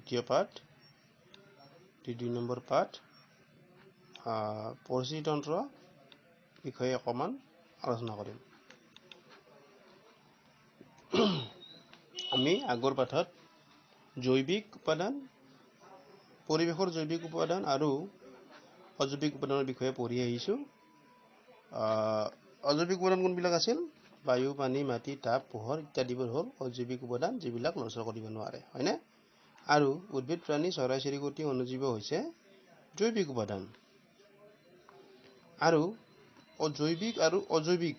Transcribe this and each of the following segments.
দ্বিতীয় পাঠ 2 নম্বৰ পাঠ পৰিস্থিতিতন্ত্ৰ বিষয়ে অকমান আলোচনা কৰিম। আমি আগৰ পাঠত জৈৱিক উপাদান, পৰিৱেশৰ জৈৱিক উপাদান আৰু অজৈৱিক উপাদানৰ বিষয়ে পঢ়ি আহিছোঁ। অজৈৱিক উপাদান কোনবিলাক আছিল? বায়ু, পানী, মাটি, তাপ, পোহৰ ইত্যাদিবোৰ হ'ল অজৈৱিক উপাদান, যিবিলাক নষ্ট কৰিব নোৱাৰে, হয়নে? আৰু উদ্ভিদ, প্ৰাণী, চৰাই চিৰিকটি, অণুজীৱ হৈছে জৈৱিক উপাদান। আৰু অজৈৱিক আৰু অজৈৱিক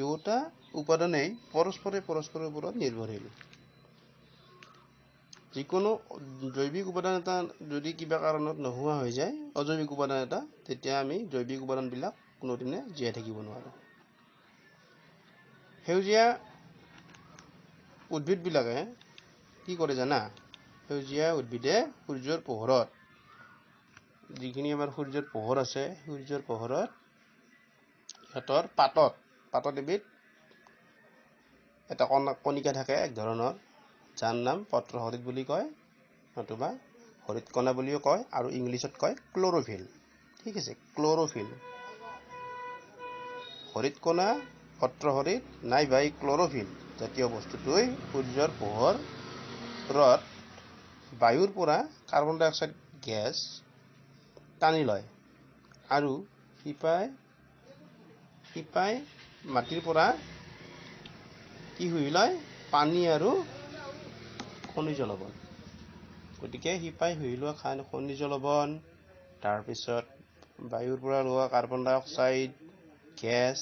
দুটা উপাদানেই পৰস্পৰৰ ওপৰত নিৰ্ভৰশীল। যিকোনো জৈৱিক উপাদান এটা যদি কিবা কাৰণত নোহোৱা হৈ যায়, অজৈৱিক উপাদান এটা, তেতিয়া আমি জৈৱিক উপাদানবিলাক কোনোদিনে জীয়াই থাকিব নোৱাৰোঁ। সেউজীয়া উদ্ভিদবিলাকে কি কৰে জানা? সেউজীয়া উদ্ভিদে সূৰ্যৰ পোহৰত, যিখিনি আমাৰ সূৰ্যৰ পোহৰ আছে, সূৰ্যৰ পোহৰত সিহঁতৰ পাতত এবিধ এটা কণিকা থাকে এক ধৰণৰ, যাৰ নাম পত্ৰহৰিত বুলি কয়, নতুবা হৰিতকণা বুলিও কয়, আৰু ইংলিছত কয় ক্ল'ৰ'ফিল। ঠিক আছে, ক্ল'ৰ'ফিল। হৰিতকণা, পত্ৰহৰিত নাইবা এই ক্ল'ৰ'ফিল জাতীয় বস্তুটোৱে সূৰ্যৰ পোহৰত বায়ুৰ পৰা কাৰ্বন ডাই অক্সাইড গেছ টানি লয় আৰু শিপাই মাটিৰ পৰা কি শুহি লয়? পানী আৰু খনিজ লৱণ। গতিকে শিপাই শুহি লোৱা খনিজ লৱণ, তাৰপিছত বায়ুৰ পৰা লোৱা কাৰ্বন ডাই অক্সাইড গেছ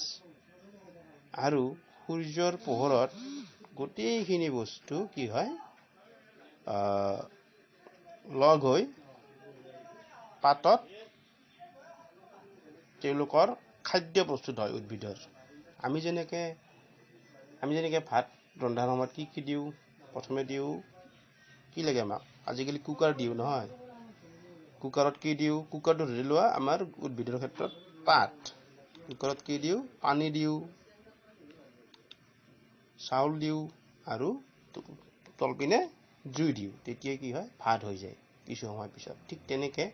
আৰু সূৰ্যৰ পোহৰত গোটেইখিনি বস্তু কি হয়? লগ হৈ পাতত তেওঁলোকৰ খাদ্য প্ৰস্তুত হয় উদ্ভিদৰ। আমি যেনেকে ভাত ৰন্ধাৰ সময়ত কি দিওঁ? প্ৰথমে দিওঁ কি লাগে আমাক? আজিকালি কুকাৰ দিওঁ নহয়? কুকাৰত কি দিওঁ? কুকাৰটো ধৰি লোৱা আমাৰ উদ্ভিদৰ ক্ষেত্ৰত পাত। কুকাৰত কি দিওঁ? পানী দিওঁ, চাউল দিওঁ আৰু তলপিনে জুই দিওঁ। তেতিয়া কি হয়? ভাত হৈ যায় কিছু সময় পিছত। ঠিক তেনেকে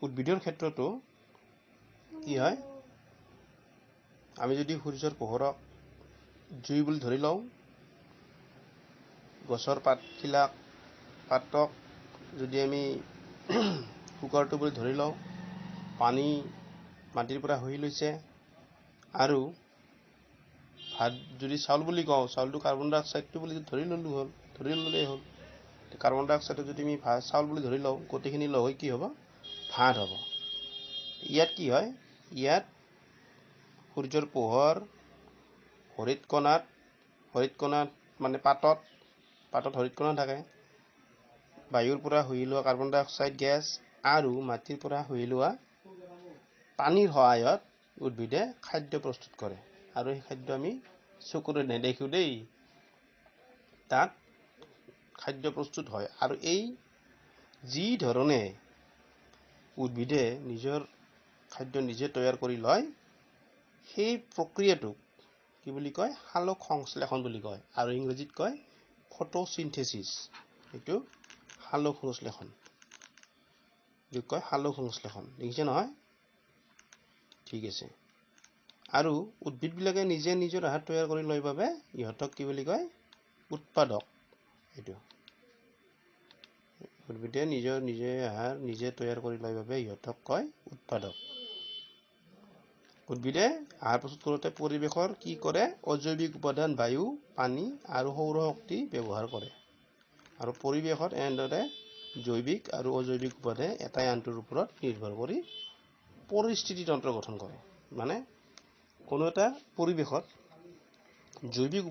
উদ্ভিদৰ ক্ষেত্ৰতো কি হয়? আমি যদি সূৰ্যৰ পোহৰক জুই বুলি ধৰি লওঁ, গছৰ পাতক যদি আমি কুকাৰটো বুলি ধৰি লওঁ, পানী মাটিৰ পৰা শুহি লৈছে, আৰু ভাত যদি চাউল বুলি কওঁ, চাউলটো কাৰ্বন ডাই অক্সাইডটো বুলি ধৰি ল'লেই হ'ল। কাৰ্বন ডাই অক্সাইডটো যদি আমি চাউল বুলি ধৰি লওঁ, গোটেইখিনি লগ হৈ কি হ'ব? ভাত হ'ব। ইয়াত কি হয়? ইয়াত সূৰ্যৰ পোহৰ হৰিতকণাত মানে পাতত হৰিতকণা থাকে, বায়ুৰ পৰা শুহি লোৱা কাৰ্বন ডাই অক্সাইড গেছ আৰু মাটিৰ পৰা শুহি লোৱা পানীৰ সহায়ত উদ্ভিদে খাদ্য প্ৰস্তুত কৰে। আৰু সেই খাদ্য আমি চকুৰে নেদেখোঁ দেই, তাত খাদ্য প্ৰস্তুত হয়। আৰু এই যি ধৰণে উদ্ভিদে নিজৰ খাদ্য নিজে তৈয়াৰ কৰি লয়, সেই প্ৰক্ৰিয়াটোক কি বুলি কয়? সালোক সংশ্লেষণ বুলি কয়, আৰু ইংৰাজীত কয় ফটোচিনথেচিছ। এইটো সালোক সংশ্লেষণ। দেখিছে নহয়? ঠিক আছে। আৰু উদ্ভিদবিলাকে নিজে নিজৰ আহাৰ তৈয়াৰ কৰি লয় বাবে ইহঁতক কি বুলি কয়? উৎপাদক। এইটো উদ্ভিদে নিজে আহাৰ নিজে তৈয়াৰ কৰি লয় বাবে ইহঁতক কয় উৎপাদক। উদ্ভিদে আহাৰ প্ৰস্তুত কৰোঁতে পৰিৱেশৰ কি কৰে? অজৈৱিক উপাদান বায়ু, পানী আৰু সৌৰ শক্তি ব্যৱহাৰ কৰে। আৰু পৰিৱেশত এনেদৰে জৈৱিক আৰু অজৈৱিক উপাদানে এটাই আনটোৰ ওপৰত নিৰ্ভৰ কৰি পৰিস্থিতি তন্ত্ৰ গঠন কৰে। মানে কোনো এটা পৰিৱেশত জৈৱিক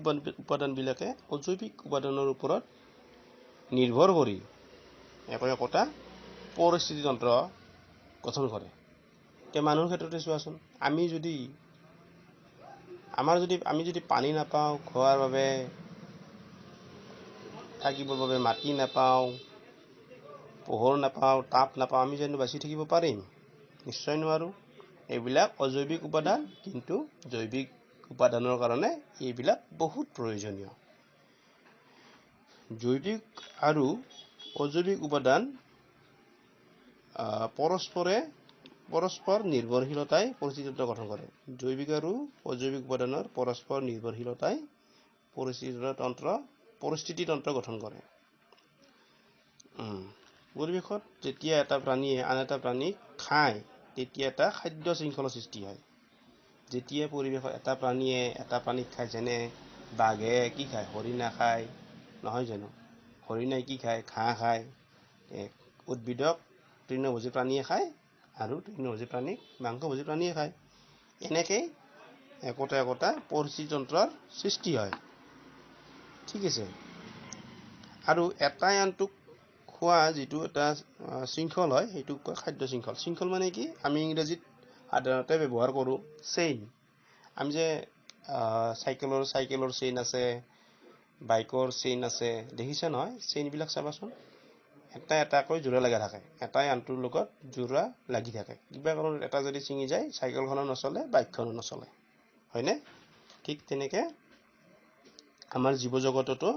উপাদানবিলাকে অজৈৱিক উপাদানৰ ওপৰত নিৰ্ভৰ কৰি একোটা পৰিস্থিতি তন্ত্ৰ গঠন কৰে। এতিয়া মানুহৰ ক্ষেত্ৰতে চোৱাচোন, আমি যদি পানী নাপাওঁ খোৱাৰ বাবে, থাকিবৰ বাবে মাটি নাপাওঁ, পোহৰ নাপাওঁ, তাপ নাপাওঁ, আমি জানো বাচি থাকিব পাৰিম? নিশ্চয় নোৱাৰোঁ। এইবিলাক অজৈৱিক উপাদান, কিন্তু জৈৱিক উপাদানৰ কাৰণে এইবিলাক বহুত প্ৰয়োজনীয়। জৈৱিক আৰু অজৈৱিক উপাদান পৰস্পৰ নিৰ্ভৰশীলতাই পৰিস্থিতিতন্ত্ৰ গঠন কৰে। জৈৱিক আৰু অজৈৱিক উপাদানৰ পৰস্পৰ নিৰ্ভৰশীলতাই পৰিস্থিতিতন্ত্ৰ গঠন কৰে। পৰিৱেশত যেতিয়া এটা প্ৰাণীয়ে আন এটা প্ৰাণীক খায় তেতিয়া এটা খাদ্য শৃংখলৰ সৃষ্টি হয়। যেতিয়া পৰিৱেশত এটা প্ৰাণীয়ে এটা প্ৰাণীক খায়, যেনে বাঘে কি খায়, হৰিণা খায়, নহয় জানো? হৰিণাই কি খায়, ঘাঁহ খায়। উদ্ভিদক তৃণভোজী প্ৰাণীয়ে খায় আৰু তৃণভোজী প্ৰাণীক মাংসভোজী প্ৰাণীয়ে খায়। এনেকৈ একোটা পৰিস্থিতিতন্ত্ৰৰ সৃষ্টি হয়। ঠিক আছে। আৰু এটাই আনটোক খোৱা যিটো এটা শৃংখল হয় সেইটোক কয় খাদ্য শৃংখল। শৃংখল মানে কি, আমি ইংৰাজীত সাধাৰণতে ব্যৱহাৰ কৰোঁ চেইন। আমি যে চাইকেলৰ চেইন আছে, বাইকৰ চেইন আছে, দেখিছে নহয়? চেইনবিলাক চাবাচোন, এটাকৈ জোৰা লাগি থাকে, এটাই আনটোৰ লগত জোৰা লাগি থাকে। কিবা কাৰণত এটা যদি ছিঙি যায়, চাইকেলখনো নচলে, বাইকখনো নচলে, হয়নে? ঠিক তেনেকৈ আমাৰ জীৱ জগততো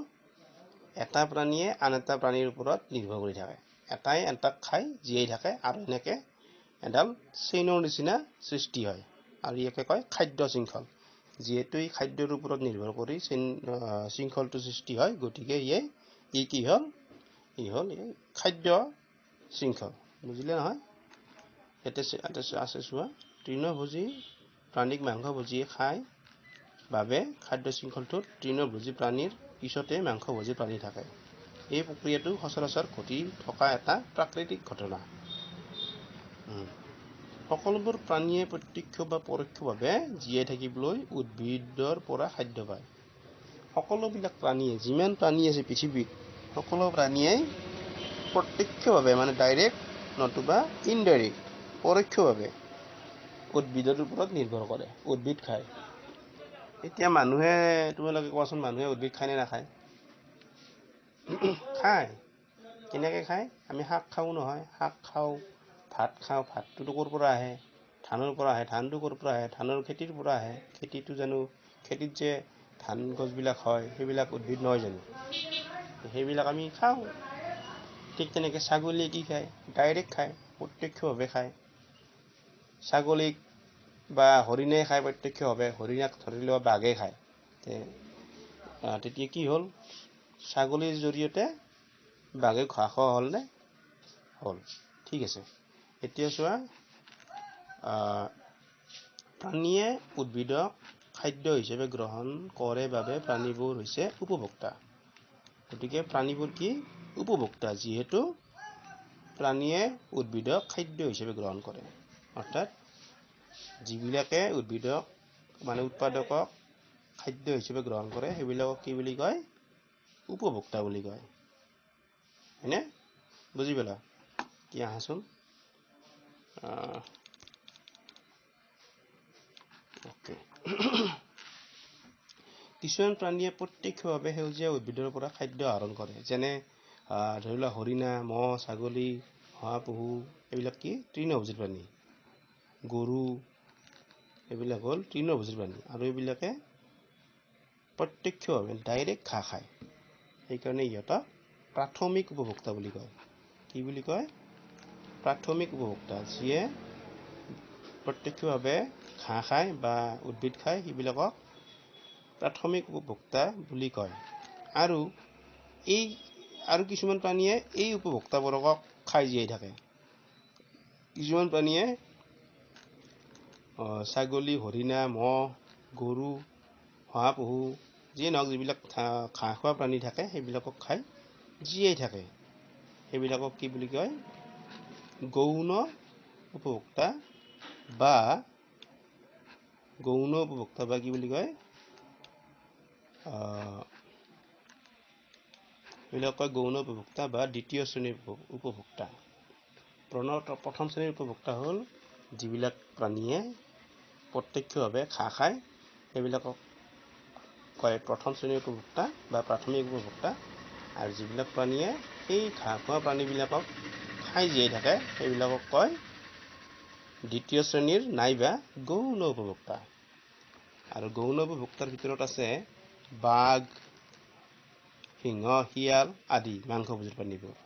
এটা প্ৰাণীয়ে আন এটা প্ৰাণীৰ ওপৰত নিৰ্ভৰ কৰি থাকে। এটাই আনটাক খাই জীয়াই থাকে আৰু এনেকৈ এডাল চেইনৰ নিচিনা সৃষ্টি হয়, আৰু ইয়াকে কয় খাদ্য শৃংখল। যিহেতু এই খাদ্যৰ ওপৰত নিৰ্ভৰ কৰি শৃংখলটো সৃষ্টি হয়, গতিকে ই কি হ'ল, এই খাদ্য শৃংখল। বুজিলে নহয়? ইয়াতে আছে চোৱা, তৃণভোজী প্ৰাণীক মাংসভোজীয়ে খায় বাবে খাদ্য শৃংখলটোত তৃণভোজী প্ৰাণীৰ পিছতে মাংসভোজী প্ৰাণী থাকে। এই প্ৰক্ৰিয়াটো সচৰাচৰ ঘটি থকা এটা প্ৰাকৃতিক ঘটনা। সকলোবোৰ প্ৰাণীয়ে প্ৰত্যক্ষ বা পৰোক্ষভাৱে জীয়াই থাকিবলৈ উদ্ভিদৰ পৰা খাদ্য পায়। সকলোবিলাক প্ৰাণীয়ে, যিমান প্ৰাণী আছে পৃথিৱীত, সকলো প্ৰাণীয়ে প্ৰত্যক্ষভাৱে মানে ডাইৰেক্ট নতুবা ইনডাইৰেক্ট পৰোক্ষভাৱে উদ্ভিদৰ ওপৰত নিৰ্ভৰ কৰে, উদ্ভিদ খায়। এতিয়া মানুহে, তোমালোকে কোৱাচোন, মানুহে উদ্ভিদ খায় নে নাখায়? খায়। কেনেকৈ খায়? আমি শাক খাওঁ নহয়, শাক খাওঁ, ভাত খাওঁ, ভাতটোতো ক'ৰ পৰা আহে? ধানৰ পৰা আহে। ধানটো ক'ৰ পৰা আহে? ধানৰ খেতিৰ পৰা আহে। খেতিত যে ধান গছবিলাক হয়, সেইবিলাক উদ্ভিদ নহয় জানো? সেইবিলাক আমি খাওঁ। ঠিক তেনেকৈ ছাগলীয়ে কি খায়? ডাইৰেক্ট খায়, প্ৰত্যক্ষভাৱে খায়। ছাগলীক বা হৰিণাই খায় প্ৰত্যক্ষভাৱে, হৰিণাক ধৰি লোৱা বাঘে খায়। তেতিয়া কি হ'ল? ছাগলীৰ জৰিয়তে বাঘে ঘাঁহ খোৱা হ'লনে? হ'ল। ঠিক আছে। এতিয়া চোৱা, প্ৰাণীয়ে উদ্ভিদক খাদ্য হিচাপে গ্ৰহণ কৰে বাবে প্ৰাণীবোৰ হৈছে উপভোক্তা। গতিকে প্ৰাণীবোৰ কি? উপভোক্তা। যিহেতু প্ৰাণীয়ে উদ্ভিদক খাদ্য হিচাপে গ্ৰহণ কৰে, অৰ্থাৎ যিবিলাকে উদ্ভিদক মানে উৎপাদকক খাদ্য হিচাপে গ্ৰহণ কৰে সেইবিলাকক কি বুলি কয়? উপভোক্তা বুলি কয়। হয়নে? বুজি পালা? কি আহাচোন। কিছুমান প্ৰাণীয়ে প্ৰত্যক্ষভাৱে সেউজীয়া উদ্ভিদৰ পৰা খাদ্য আহৰণ কৰে। যেনে ধৰি লোৱা হৰিণা, মহ, ছাগলী, শহাপহু, এইবিলাক কি? তৃণভোজী প্ৰাণী। গৰু, এইবিলাক হ'ল তৃণভোজী প্ৰাণী, আৰু এইবিলাকে প্ৰত্যক্ষভাৱে ডাইৰেক্ট ঘাঁহ খায়। সেইকাৰণে ইহঁতক প্ৰাথমিক উপভোক্তা বুলি কয়। কি বুলি কয়? প্ৰাথমিক উপভোক্তা। যিয়ে প্ৰত্যক্ষভাৱে ঘাঁহ খায় বা উদ্ভিদ খায়, সেইবিলাকক প্ৰাথমিক উপভোক্তা বুলি কয়। আৰু কিছুমান প্ৰাণীয়ে এই উপভোক্তাবোৰক খাই জীয়াই থাকে। কিছুমান প্ৰাণীয়ে ছাগলী, হৰিণা, মহ, গৰু, শহাপহু, যিয়ে নহওক, যিবিলাক ঘাঁহ খোৱা প্ৰাণী থাকে সেইবিলাকক খাই জীয়াই থাকে। সেইবিলাকক কি বুলি কয়? গৌণ উপভোক্তা বা কি বুলি কয়? এইবিলাক কয় গৌণ উপভোক্তা বা দ্বিতীয় শ্ৰেণীৰ উপভোক্তা। প্ৰথম শ্ৰেণীৰ উপভোক্তা হ'ল যিবিলাক প্ৰাণীয়ে প্ৰত্যক্ষভাৱে ঘাঁহ খায়, সেইবিলাকক কয় প্ৰথম শ্ৰেণীৰ উপভোক্তা বা প্ৰাথমিক উপভোক্তা। আৰু যিবিলাক প্ৰাণীয়ে সেই ঘাঁহ খোৱা প্ৰাণীবিলাকক খাই জীয়াই থাকে সেইবিলাকক কয় দ্বিতীয় শ্ৰেণীৰ নাইবা গৌণ উপভোক্তা। আৰু গৌণ উপভোক্তাৰ ভিতৰত আছে বাঘ, সিংহ, শিয়াল আদি মাংসভোজী প্ৰাণীবোৰ।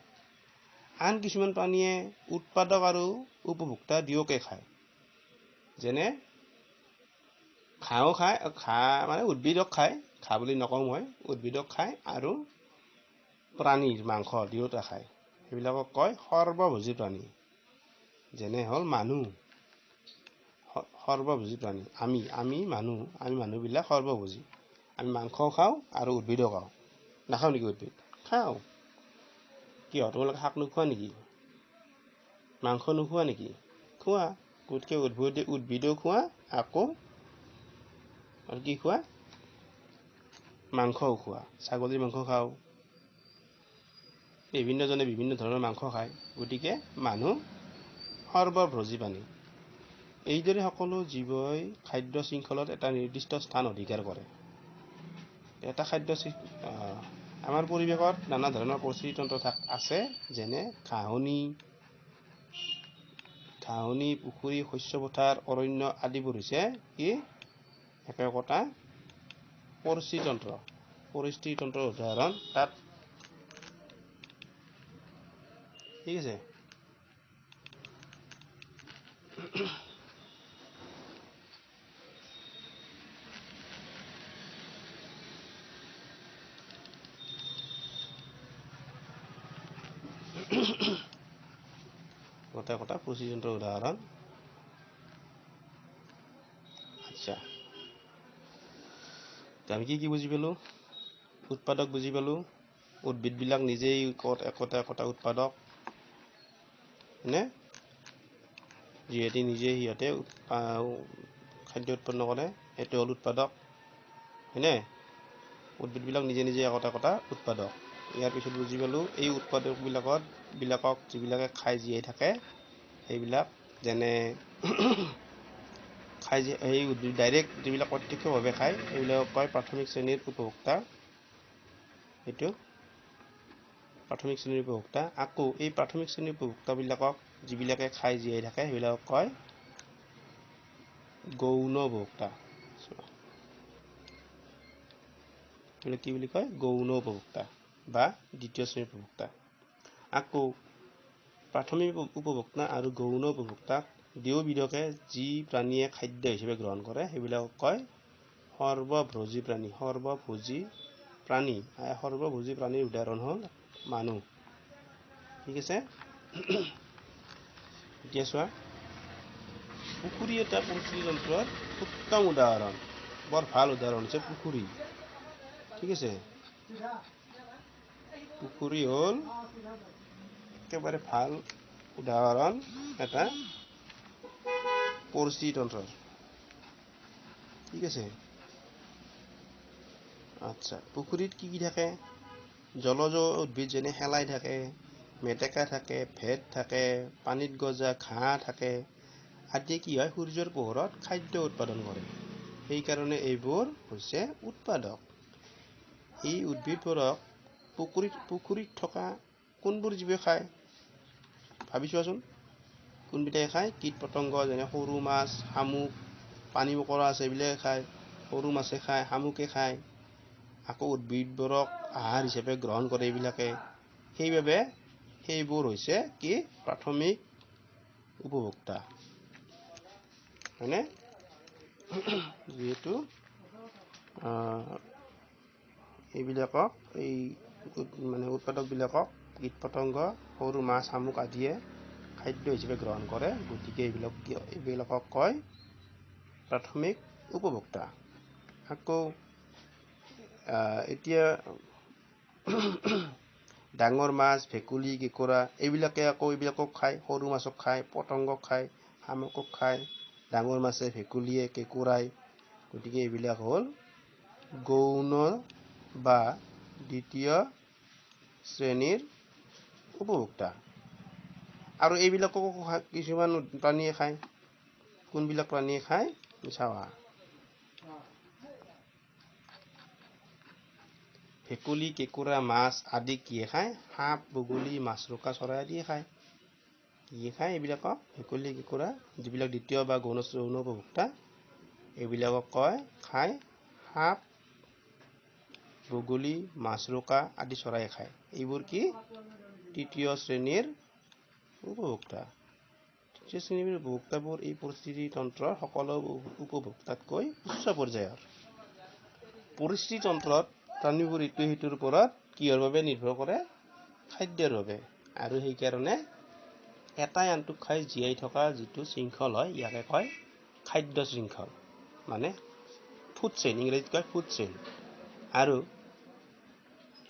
আন কিছুমান প্ৰাণীয়ে উৎপাদক আৰু উপভোক্তা দুয়োকে খায়। যেনে ঘাঁহও খায়, ঘাঁহ মানে উদ্ভিদক খায়, ঘাঁহ বুলি নকওঁ মই, উদ্ভিদক খায় আৰু প্ৰাণীৰ মাংস দুয়োটা খায়। সেইবিলাকক কয় সৰ্বভোজী প্ৰাণী। যেনে হ'ল মানুহ, সৰ্বভোজী প্ৰাণী। আমি মানুহবিলাক সৰ্বভোজী। আমি মাংসও খাওঁ আৰু উদ্ভিদো খাওঁ। নাখাওঁ নেকি উদ্ভিদ? খাওঁ। কিয় তোমালোকে শাক নোখোৱা নেকি? মাংস নোখোৱা নেকি? খোৱা। গতিকে উদ্ভিদো খোৱা, আকৌ আৰু কি খোৱা? মাংসও খোৱা। ছাগলীৰ মাংস খাওঁ। বিভিন্নজনে বিভিন্ন ধৰণৰ মাংস খায়। গতিকে মানুহ সৰ্বভোজী প্ৰাণী। এইদৰে সকলো জীৱই খাদ্য শৃংখলত এটা নিৰ্দিষ্ট স্থান অধিকাৰ কৰে। এটা আমাৰ পৰিৱেশত নানা ধৰণৰ পৰিস্থিতি তন্ত্ৰ আছে। যেনে ঘাঁহনি, পুখুৰী, শস্য পথাৰ, অৰণ্য আদিবোৰ হৈছে কি একোটা পৰিস্থিতি তন্ত্ৰৰ উদাহৰণ তাত। ঠিক আছে। এটা পৰিস্থিতি তন্ত্ৰৰ উদাহৰণ। আচ্ছা, আমি কি বুজি পালো? উৎপাদক বুজি পালো। উদ্ভিদবিলাক নিজেই একোটা উৎপাদক, হয়নে? যিহেতু সিহঁতে খাদ্য উৎপন্ন কৰে, সেইটো হ'ল উৎপাদক, হয়নে? উদ্ভিদবিলাক নিজে একোটা উৎপাদক। ইয়াৰ পিছত বুজি পালো এই উৎপাদকবিলাকক যিবিলাকে খাই জীয়াই থাকে, সেইবিলাক যেনে এই উদ্ভিদ ডাইৰেক্ট যিবিলাক প্ৰত্যক্ষভাৱে খায় সেইবিলাকক কয় প্ৰাথমিক শ্ৰেণীৰ উপভোক্তা। এইটো প্ৰাথমিক শ্ৰেণীৰ উপভোক্তা। আকৌ এই প্ৰাথমিক শ্ৰেণীৰ উপভোক্তাবিলাকক যিবিলাকে খাই জীয়াই থাকে সেইবিলাকক কয় গৌণ উপভোক্তা। কি বুলি কয়? গৌণ উপভোক্তা বা দ্বিতীয় শ্ৰেণীৰ উপভোক্তা। আকৌ প্ৰাথমিক উপভোক্তা আৰু গৌণ উপভোক্তাক দুয়োবিধকে যি প্ৰাণীয়ে খাদ্য হিচাপে গ্ৰহণ কৰে সেইবিলাকক কয় সৰ্বভোজী প্ৰাণী। সৰ্বভোজী প্ৰাণীৰ উদাহৰণ হ'ল মানুহ। ঠিক আছে। এতিয়া চোৱা, পুখুৰী এটা পৰিস্থিতি তন্ত্ৰৰ উত্তম উদাহৰণ, বৰ ভাল উদাহৰণ হৈছে পুখুৰী। ঠিক আছে। পুখুৰী হ'ল একেবাৰে ভাল উদাহৰণ এটা পৰিস্থিতি তন্ত্ৰৰ। ঠিক আছে। আচ্ছা, পুখুৰীত কি থাকে? জলজ উদ্ভিদ যেনে শেলাই থাকে, মেটেকা থাকে, ভেট থাকে, পানীত গজা ঘাঁহ থাকে আদি কি হয়? সূৰ্যৰ পোহৰত খাদ্য উৎপাদন কৰে। সেইকাৰণে এইবোৰ হৈছে উৎপাদক। এই উদ্ভিদবোৰক পুখুৰীত থকা কোনবোৰ জীৱে খায়? ভাবি চোৱাচোন। কোনবিধে খায়? কীট পতংগ যেনে সৰু মাছ, শামুক, পানী মকৰা আছে, এইবিলাকে খায়। সৰু মাছে খায়, শামুকে খায়। আকৌ উদ্ভিদবোৰক আহাৰ হিচাপে গ্ৰহণ কৰে এইবিলাকে। সেইবাবে সেইবোৰ হৈছে কি? প্ৰাথমিক উপভোক্তা, হয়নে? যিহেতু এইবিলাকক উৎপাদকবিলাকক কীট পতংগ, সৰু মাছ, শামুক আদিয়ে খাদ্য হিচাপে গ্ৰহণ কৰে। গতিকে এইবিলাকক কয় প্ৰাথমিক উপভোক্তা। আকৌ এতিয়া ডাঙৰ মাছ, ভেকুলী, কেঁকোৰা এইবিলাকক খায়। সৰু মাছক খায়, পতংগক খায়, শামুকক খায়, ডাঙৰ মাছে, ভেকুলীয়ে, কেঁকোৰাই। গতিকে এইবিলাক হ'ল গৌণ বা দ্বিতীয় শ্ৰেণীৰ উপভোক্তা। আৰু এইবিলাককো কিছুমান প্ৰাণীয়ে খায়। কোনবিলাক প্ৰাণীয়ে খায় চাৱা? ভেকুলী, কেঁকোৰা, মাছ আদি কিয়ে খায়? সাপ, বগলী, মাছৰোকা চৰাই আদিয়ে খায়। কি খায় এইবিলাকক? ভেকুলী, কেঁকোৰা, যিবিলাক দ্বিতীয় বা গৌণ উপভোক্তা, এইবিলাকক কয় খায় সাপ, বগলী, মাছৰোকা আদি চৰাই খায়। এইবোৰ কি? তৃতীয় শ্ৰেণীৰ উপভোক্তা। তৃতীয় শ্ৰেণীৰ উপভোক্তাবোৰ এই পৰিস্থিতি তন্ত্ৰৰ সকলো উপভোক্তাতকৈ উচ্চ পৰ্যায়ৰ। পৰিস্থিতি তন্ত্ৰত প্ৰাণীবোৰ ইটোৱে সিটোৰ ওপৰত কিহৰ বাবে নিৰ্ভৰ কৰে? খাদ্যৰ বাবে। আৰু সেইকাৰণে এটাই আনটোক খাই জীয়াই থকা যিটো শৃংখল হয় ইয়াকে কয় খাদ্য শৃংখল, মানে ফুড চেইন, ইংৰাজীত কয় ফুড চেইন। আৰু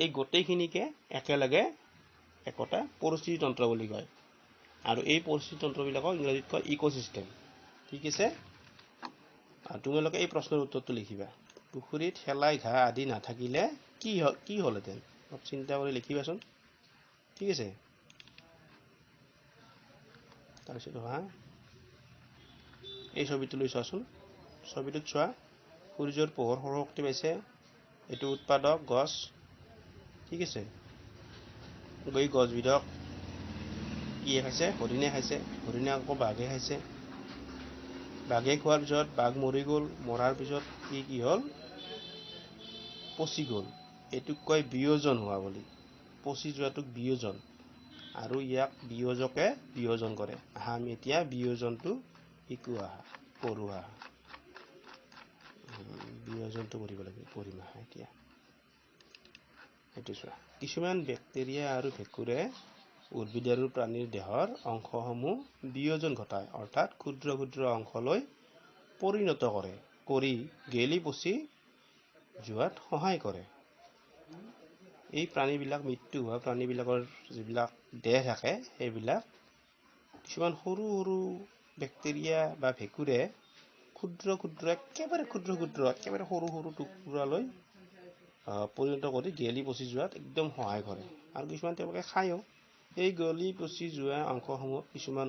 এই গোটেইখিনিকে একেলগে একোটা পৰিস্থিতি তন্ত্ৰ বুলি কয়। আৰু এই পৰিস্থিতি তন্ত্ৰবিলাকক ইংৰাজীত কয় ইক'চিষ্টেম। ঠিক আছে? আৰু তোমালোকে এই প্ৰশ্নৰ উত্তৰটো লিখিবা। পুখুৰীত শেলাই ঘাঁহ আদি নাথাকিলে কি হ'লহেঁতেন? অলপ চিন্তা কৰি লিখিবাচোন। ঠিক আছে? তাৰপিছত এই ছবিটোলৈ চোৱাচোন। ছবিটোত চোৱা, সূৰ্যৰ পোহৰ সৌৰশক্তি পাইছে, এইটো উৎপাদক গছ। ঠিক আছে? এই গছবিধক কিয়ে খাইছে? হৰিণে খাইছে। হৰিণে আকৌ বাঘে খাইছে। বাঘে খোৱাৰ পিছত বাঘ মৰি গ'ল। মৰাৰ পিছত কি হ'ল? পচি গ'ল। এইটোক কয় বিয়োজন হোৱা বুলি। পচি যোৱাটোক বিয়োজন। আৰু ইয়াক বিয়োজকে বিয়োজন কৰে। আমি এতিয়া বিয়োজনটো শিকো পঢ়ো বিয়োজনটো কৰিব লাগিব, পঢ়িম এতিয়া। এইটো চোৱা, কিছুমান বেক্টেৰিয়া আৰু ভেঁকুৰে উদ্ভিদ আৰু প্ৰাণীৰ দেহৰ অংশসমূহ বিয়োজন ঘটায়, অৰ্থাৎ ক্ষুদ্ৰ ক্ষুদ্ৰ অংশলৈ পৰিণত কৰি গেলি পচি যোৱাত সহায় কৰে। এই প্ৰাণীবিলাক, মৃত্যু হোৱা প্ৰাণীবিলাকৰ যিবিলাক দেহ থাকে, সেইবিলাক কিছুমান সৰু সৰু বেক্টেৰিয়া বা ভেঁকুৰে একেবাৰে সৰু সৰু টুকুৰালৈ পৰিণত কৰি গেলি পচি যোৱাত একদম সহায় কৰে। আৰু কিছুমান তেওঁলোকে খায়ও। এই গলি পচি যোৱা অংশসমূহ কিছুমান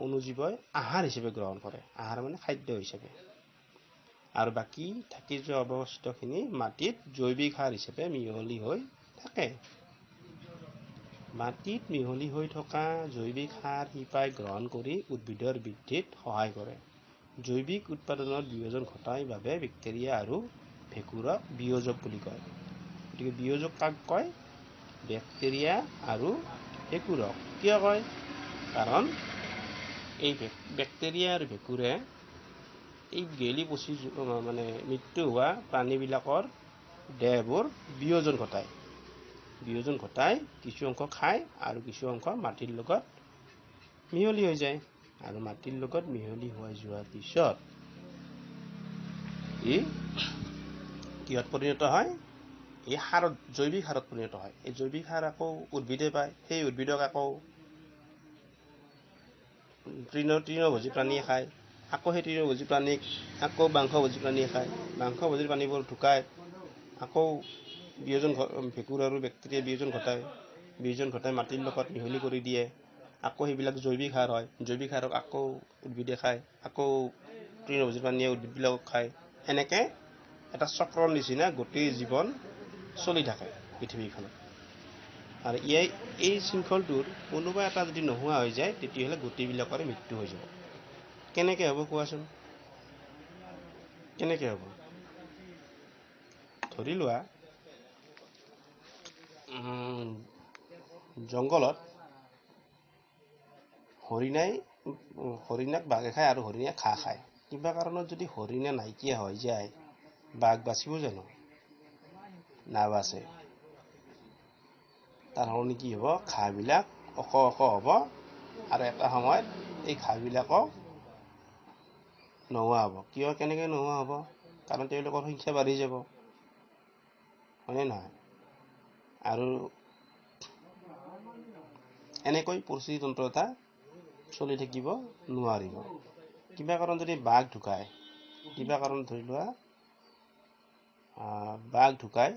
অনুজীৱই আহাৰ হিচাপে গ্ৰহণ কৰে। আহাৰ মানে খাদ্য হিচাপে। আৰু বাকী থাকি যোৱা অৱশিষ্টখিনি মাটিত জৈৱিক সাৰ হিচাপে মিহলি হৈ থাকে। মাটিত মিহলি হৈ থকা জৈৱিক সাৰ শিপাই গ্ৰহণ কৰি উদ্ভিদৰ বৃদ্ধিত সহায় কৰে। জৈৱিক উৎপাদনত বিয়োজন ঘটায় বাবে বেক্টেৰিয়া আৰু ভেঁকুৰক বিয়োজক বুলি কয়। গতিকে বিয়োজক কাক কয়? বেক্টেৰিয়া আৰু ভেঁকুৰক। কিয় কয়? কাৰণ এই বেক্টেৰিয়া আৰু ভেঁকুৰে এই গেলি পচি মানে মৃত্যু হোৱা প্ৰাণীবিলাকৰ দেহবোৰ বিয়োজন ঘটায়। কিছু অংশ খায় আৰু কিছু অংশ মাটিৰ লগত মিহলি হৈ যায়। আৰু মাটিৰ লগত মিহলি হৈ যোৱাৰ পিছত ই কিহত পৰিণত হয়? এই সাৰত, জৈৱিক সাৰত পৰিণত হয়। এই জৈৱিক সাৰ আকৌ উদ্ভিদে পায়। সেই উদ্ভিদক আকৌ তৃণভোজী প্ৰাণীয়ে খায়। আকৌ সেই তৃণভোজী প্ৰাণীক আকৌ মাংসভোজী প্ৰাণীয়ে খায়। মাংসভোজী প্ৰাণীবোৰ ঢুকায়। আকৌ ভেঁকুৰ আৰু বেক্টেৰিয়া বিয়োজন ঘটাই মাটিৰ লগত মিহলি কৰি দিয়ে। আকৌ সেইবিলাক জৈৱিক সাৰ হয়। জৈৱিক সাৰক আকৌ উদ্ভিদে খায়। আকৌ তৃণভোজী প্ৰাণীয়ে উদ্ভিদবিলাকক খায়। এনেকৈ এটা চক্ৰৰ নিচিনা গোটেই জীৱন চলি থাকে পৃথিৱীখনত। আৰু এই শৃংখলটোৰ কোনোবা এটা যদি নোহোৱা হৈ যায়, তেতিয়াহ'লে গোটেইবিলাকৰে মৃত্যু হৈ যাব। কেনেকৈ হ'ব কোৱাচোন? কেনেকৈ হ'ব? ধৰি লোৱা জংঘলত হৰিণাক বাঘে খায় আৰু হৰিণাই ঘাঁহ খায়। কিবা কাৰণত যদি হৰিণা নাইকিয়া হৈ যায়, বাঘ বাচিব জানো? নাবাচে। তাৰ সলনি কি হ'ব? ঘাঁহবিলাক ওখ হ'ব আৰু এটা সময়ত এই ঘাঁহবিলাকক নোহোৱা হ'ব। কিয়? কেনেকৈ নোহোৱা হ'ব? কাৰণ তেওঁলোকৰ সংখ্যা বাঢ়ি যাব। হয়নে নহয়? আৰু এনেকৈ পৰিস্থিতি তন্ত্ৰ এটা চলি থাকিব নোৱাৰিব। কিবা কাৰণ যদি বাঘ ঢুকায়, কিবা কাৰণ ধৰি লোৱা বাঘ ঢুকায়,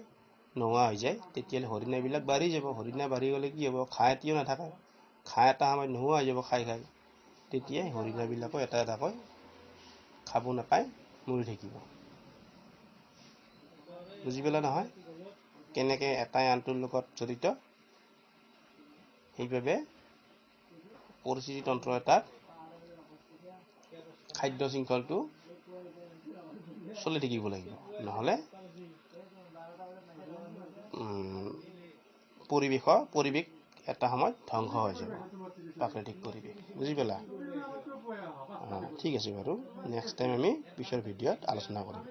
নোহোৱা হৈ যায়, তেতিয়াহ'লে হৰিণাবিলাক বাঢ়ি যাব। হৰিণা বাঢ়ি গ'লে কি হ'ব? ঘাঁহ এতিয়াও নাথাকে। ঘাঁহ এটা সময়ত নোহোৱা হৈ যাব খাই। তেতিয়াই হৰিণাবিলাকো এটা এটাকৈ খাব নাপায়, মৰি থাকিব। বুজি পালা নহয়? কেনেকৈ এটাই আনটোৰ লগত জড়িত? সেইবাবে পৰিস্থিতি তন্ত্ৰ এটাত খাদ্য শৃংখলটো চলি থাকিব লাগিব। নহ'লে পৰিৱেশ এটা সময়ত ধ্বংস হৈ যাব, প্ৰাকৃতিক পৰিৱেশ। বুজি পালা? ঠিক আছে বাৰু, নেক্সট টাইম আমি পিছৰ ভিডিঅ'ত আলোচনা কৰিম।